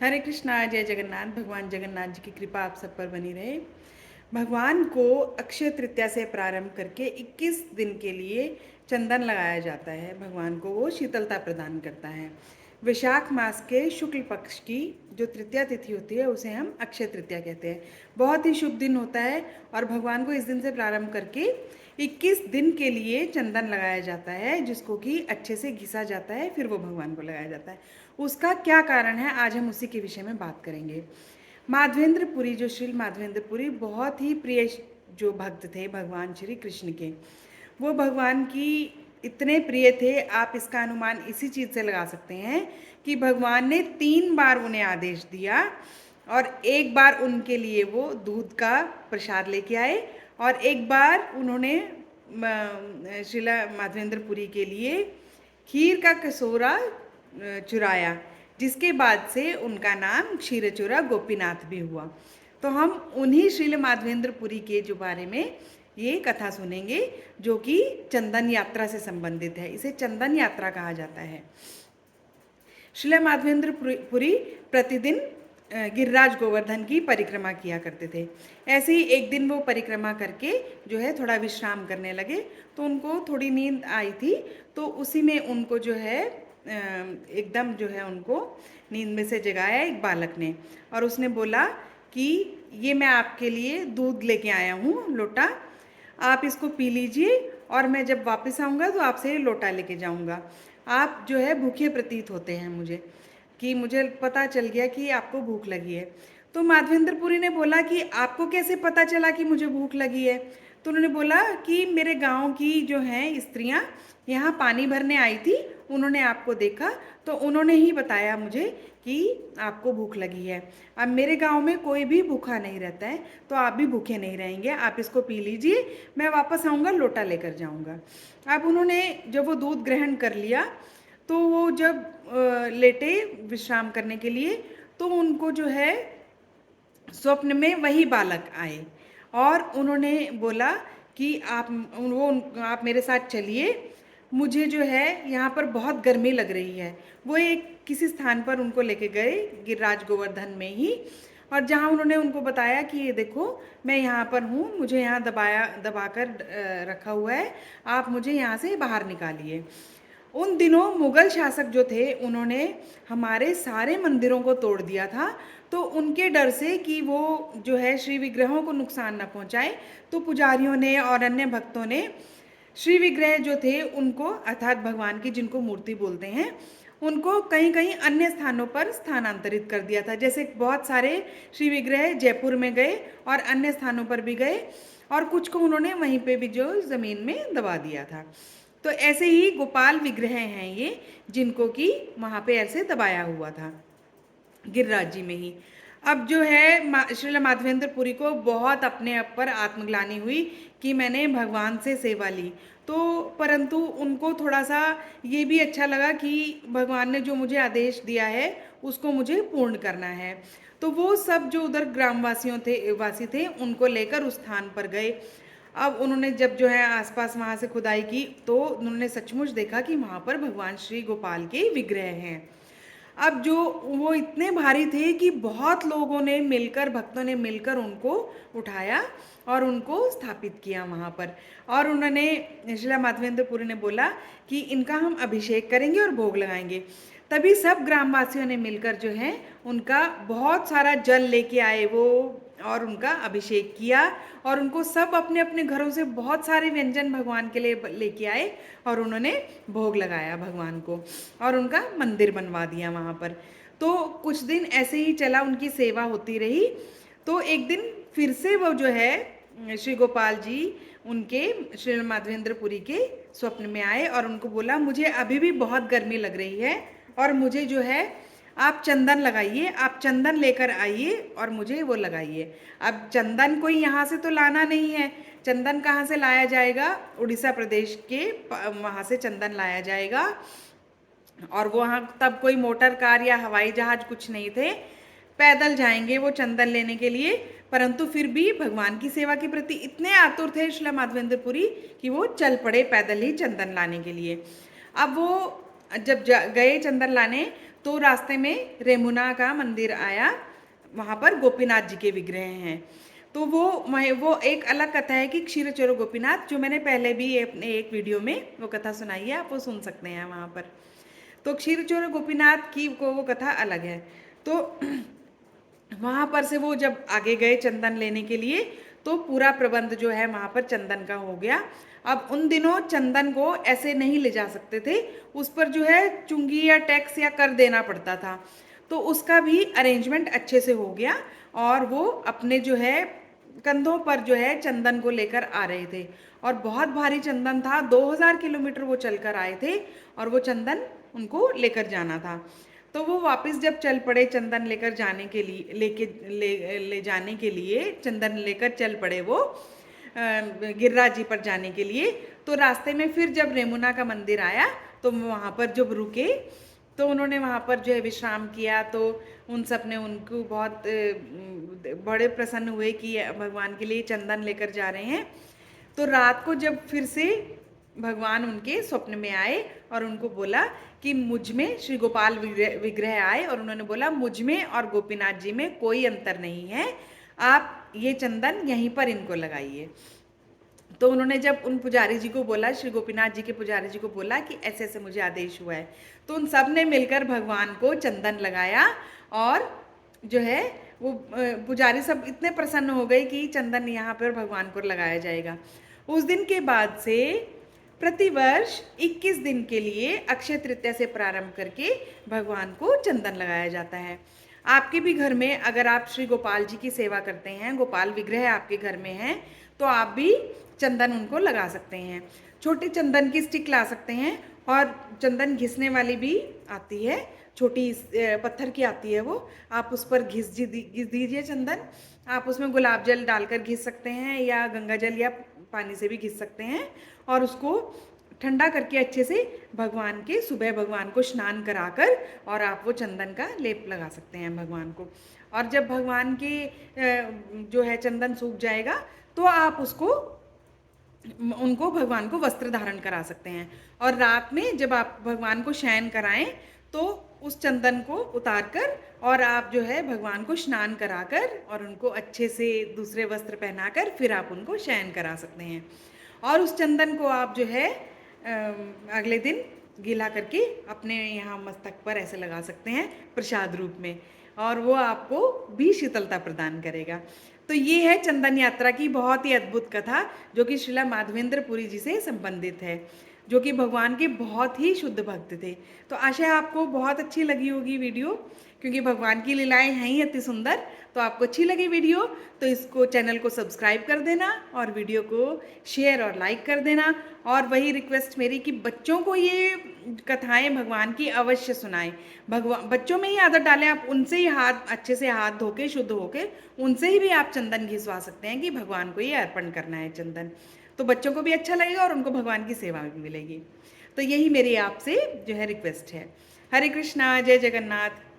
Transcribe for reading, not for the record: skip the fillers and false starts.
हरे कृष्णा, जय जगन्नाथ। भगवान जगन्नाथ जी की कृपा आप सब पर बनी रहे। भगवान को अक्षय तृतीया से प्रारंभ करके 21 दिन के लिए चंदन लगाया जाता है। भगवान को वो शीतलता प्रदान करता है। वैशाख मास के शुक्ल पक्ष की जो तृतीया तिथि होती है उसे हम अक्षय तृतीया कहते हैं। बहुत ही शुभ दिन होता है और भगवान को इस दिन से प्रारंभ करके 21 दिन के लिए चंदन लगाया जाता है, जिसको कि अच्छे से घिसा जाता है, फिर वो भगवान को लगाया जाता है। उसका क्या कारण है, आज हम उसी के विषय में बात करेंगे। माधवेंद्रपुरी, जो श्री माधवेंद्रपुरी बहुत ही प्रिय जो भक्त थे भगवान श्री कृष्ण के, वो भगवान की इतने प्रिय थे, आप इसका अनुमान इसी चीज़ से लगा सकते हैं कि भगवान ने 3 बार उन्हें आदेश दिया और एक बार उनके लिए वो दूध का प्रसाद लेके आए और एक बार उन्होंने श्रीला माधवेंद्रपुरी के लिए खीर का कटोरा चुराया, जिसके बाद से उनका नाम क्षीरचोरा गोपीनाथ भी हुआ। तो हम उन्हीं श्रील माधवेंद्रपुरी के जो बारे में ये कथा सुनेंगे, जो कि चंदन यात्रा से संबंधित है। इसे चंदन यात्रा कहा जाता है। श्रील माधवेंद्रपुरी प्रतिदिन गिरिराज गोवर्धन की परिक्रमा किया करते थे। ऐसे ही एक दिन वो परिक्रमा करके जो है थोड़ा विश्राम करने लगे, तो उनको थोड़ी नींद आई थी। तो उसी में उनको जो है एकदम जो है उनको नींद में से जगाया एक बालक ने, और उसने बोला कि ये मैं आपके लिए दूध लेके आया हूँ लोटा, आप इसको पी लीजिए और मैं जब वापस आऊँगा तो आपसे लोटा लेके जाऊँगा। आप जो है भूखे प्रतीत होते हैं मुझे, कि मुझे पता चल गया कि आपको भूख लगी है। तो माधवेंद्रपुरी ने बोला कि आपको कैसे पता चला कि मुझे भूख लगी है? तो उन्होंने बोला कि मेरे गांव की जो हैं स्त्रियां यहाँ पानी भरने आई थी, उन्होंने आपको देखा तो उन्होंने ही बताया मुझे कि आपको भूख लगी है। अब मेरे गांव में कोई भी भूखा नहीं रहता है, तो आप भी भूखे नहीं रहेंगे। आप इसको पी लीजिए, मैं वापस आऊँगा लोटा लेकर जाऊँगा। अब उन्होंने जब वो दूध ग्रहण कर लिया, तो वो जब लेटे विश्राम करने के लिए, तो उनको जो है स्वप्न में वही बालक आए और उन्होंने बोला कि आप मेरे साथ चलिए, मुझे जो है यहाँ पर बहुत गर्मी लग रही है। वो एक किसी स्थान पर उनको लेके गए गिरिराज गोवर्धन में ही, और जहाँ उन्होंने उनको बताया कि ये देखो मैं यहाँ पर हूँ, मुझे यहाँ दबाकर रखा हुआ है, आप मुझे यहाँ से बाहर निकालिए। उन दिनों मुगल शासक जो थे उन्होंने हमारे सारे मंदिरों को तोड़ दिया था, तो उनके डर से कि वो जो है श्री विग्रहों को नुकसान न पहुंचाए, तो पुजारियों ने और अन्य भक्तों ने श्री विग्रह जो थे उनको, अर्थात भगवान की जिनको मूर्ति बोलते हैं, उनको कहीं कहीं अन्य स्थानों पर स्थानांतरित कर दिया था। जैसे बहुत सारे श्री विग्रह जयपुर में गए और अन्य स्थानों पर भी गए, और कुछ को उन्होंने वहीं पे भी जो ज़मीन में दबा दिया था। तो ऐसे ही गोपाल विग्रह हैं ये, जिनको कि वहाँ पे ऐसे दबाया हुआ था गिरिराज जी में ही। अब जो है श्रील माधवेंद्रपुरी को बहुत अपने आप पर आत्मग्लानि हुई कि मैंने भगवान से सेवा ली, तो परंतु उनको थोड़ा सा ये भी अच्छा लगा कि भगवान ने जो मुझे आदेश दिया है उसको मुझे पूर्ण करना है। तो वो सब जो उधर वासी थे उनको लेकर उस स्थान पर गए। अब उन्होंने जब जो है आसपास वहाँ से खुदाई की, तो उन्होंने सचमुच देखा कि वहाँ पर भगवान श्री गोपाल के विग्रह हैं। अब जो वो इतने भारी थे कि बहुत लोगों ने मिलकर, भक्तों ने मिलकर उनको उठाया और उनको स्थापित किया वहाँ पर। और उन्होंने, श्रीला माधवेंद्रपुरी ने बोला कि इनका हम अभिषेक करेंगे और भोग लगाएंगे। तभी सब ग्रामवासियों ने मिलकर जो है उनका बहुत सारा जल लेके आए वो, और उनका अभिषेक किया, और उनको सब अपने अपने घरों से बहुत सारे व्यंजन भगवान के लिए लेके आए और उन्होंने भोग लगाया भगवान को, और उनका मंदिर बनवा दिया वहाँ पर। तो कुछ दिन ऐसे ही चला, उनकी सेवा होती रही। तो एक दिन फिर से वो जो है श्री गोपाल जी उनके श्री माधवेंद्रपुरी के स्वप्न में आए और उनको बोला, मुझे अभी भी बहुत गर्मी लग रही है और मुझे जो है आप चंदन लगाइए, आप चंदन लेकर आइए और मुझे वो लगाइए। अब चंदन कोई यहाँ से तो लाना नहीं है, चंदन कहाँ से लाया जाएगा? उड़ीसा प्रदेश के वहाँ से चंदन लाया जाएगा, और वहाँ तब कोई मोटर कार या हवाई जहाज कुछ नहीं थे, पैदल जाएंगे वो चंदन लेने के लिए। परंतु फिर भी भगवान की सेवा के प्रति इतने आतुर थे श्रील माधवेंद्रपुरी कि वो चल पड़े पैदल ही चंदन लाने के लिए। अब वो जब गए चंदन लाने, तो रास्ते में रेमुना का मंदिर आया, वहाँ पर गोपीनाथ जी के विग्रह हैं। तो वो एक अलग कथा है कि क्षीर चोर गोपीनाथ, जो मैंने पहले भी अपने एक वीडियो में वो कथा सुनाई है, आप वो सुन सकते हैं वहाँ पर। तो क्षीर चोर गोपीनाथ की वो कथा अलग है। तो वहाँ पर से वो जब आगे गए चंदन लेने के लिए, तो पूरा प्रबंध जो है वहाँ पर चंदन का हो गया। अब उन दिनों चंदन को ऐसे नहीं ले जा सकते थे, उस पर जो है चुंगी या टैक्स या कर देना पड़ता था। तो उसका भी अरेंजमेंट अच्छे से हो गया और वो अपने जो है कंधों पर जो है चंदन को लेकर आ रहे थे। और बहुत भारी चंदन था, 2000 किलोमीटर वो चलकर आए थे और वो चंदन उनको लेकर जाना था। तो वो वापस जब चल पड़े चंदन लेकर जाने के लिए ले जाने के लिए चंदन लेकर चल पड़े वो गिरिराज जी पर जाने के लिए। तो रास्ते में फिर जब रेमुना का मंदिर आया तो वहाँ पर जब रुके तो उन्होंने वहाँ पर जो है विश्राम किया। तो उन सब ने उनको बहुत बड़े प्रसन्न हुए कि भगवान के लिए चंदन लेकर जा रहे हैं। तो रात को जब फिर से भगवान उनके स्वप्न में आए और उनको बोला कि मुझ में श्री गोपाल विग्रह आए और उन्होंने बोला मुझ में और गोपीनाथ जी में कोई अंतर नहीं है, आप ये चंदन यहीं पर इनको लगाइए। तो उन्होंने जब उन पुजारी जी को बोला, श्री गोपीनाथ जी के पुजारी जी को बोला कि ऐसे ऐसे मुझे आदेश हुआ है, तो उन सब ने मिलकर भगवान को चंदन लगाया और जो है वो पुजारी सब इतने प्रसन्न हो गए कि चंदन यहाँ पर भगवान को लगाया जाएगा। उस दिन के बाद से प्रतिवर्ष 21 दिन के लिए अक्षय तृतीया से प्रारंभ करके भगवान को चंदन लगाया जाता है। आपके भी घर में अगर आप श्री गोपाल जी की सेवा करते हैं, गोपाल विग्रह आपके घर में है, तो आप भी चंदन उनको लगा सकते हैं। छोटे चंदन की स्टिक ला सकते हैं और चंदन घिसने वाली भी आती है, छोटी पत्थर की आती है वो, आप उस पर घिस दीजिए चंदन। आप उसमें गुलाब जल डालकर घिस सकते हैं या गंगा जल या पानी से भी घिस सकते हैं और उसको ठंडा करके अच्छे से भगवान के सुबह भगवान को स्नान कराकर और आप वो चंदन का लेप लगा सकते हैं भगवान को। और जब भगवान के जो है चंदन सूख जाएगा तो आप उनको भगवान को वस्त्र धारण करा सकते हैं। और रात में जब आप भगवान को शयन कराएं तो उस चंदन को उतार कर और आप जो है भगवान को स्नान कराकर और उनको अच्छे से दूसरे वस्त्र पहनाकर फिर आप उनको शयन करा सकते हैं। और उस चंदन को आप जो है अगले दिन गीला करके अपने यहाँ मस्तक पर ऐसे लगा सकते हैं प्रसाद रूप में, और वो आपको भी शीतलता प्रदान करेगा। तो ये है चंदन यात्रा की बहुत ही अद्भुत कथा, जो कि श्रीला माधवेंद्र पुरी जी से संबंधित है, जो कि भगवान के बहुत ही शुद्ध भक्त थे। तो आशा है आपको बहुत अच्छी लगी होगी वीडियो, क्योंकि भगवान की लीलाएं हैं ही अति सुंदर। तो आपको अच्छी लगी वीडियो तो इसको चैनल को सब्सक्राइब कर देना और वीडियो को शेयर और लाइक कर देना। और वही रिक्वेस्ट मेरी कि बच्चों को ये कथाएं भगवान की अवश्य सुनाएं। भगवान बच्चों में ही आदत डालें, आप उनसे ही हाथ अच्छे से हाथ धो के शुद्ध होके उनसे ही भी आप चंदन घिसवा सकते हैं कि भगवान को ये अर्पण करना है चंदन। तो बच्चों को भी अच्छा लगेगा और उनको भगवान की सेवा भी मिलेगी। तो यही मेरी आपसे जो है रिक्वेस्ट है। हरे कृष्णा, जय जगन्नाथ।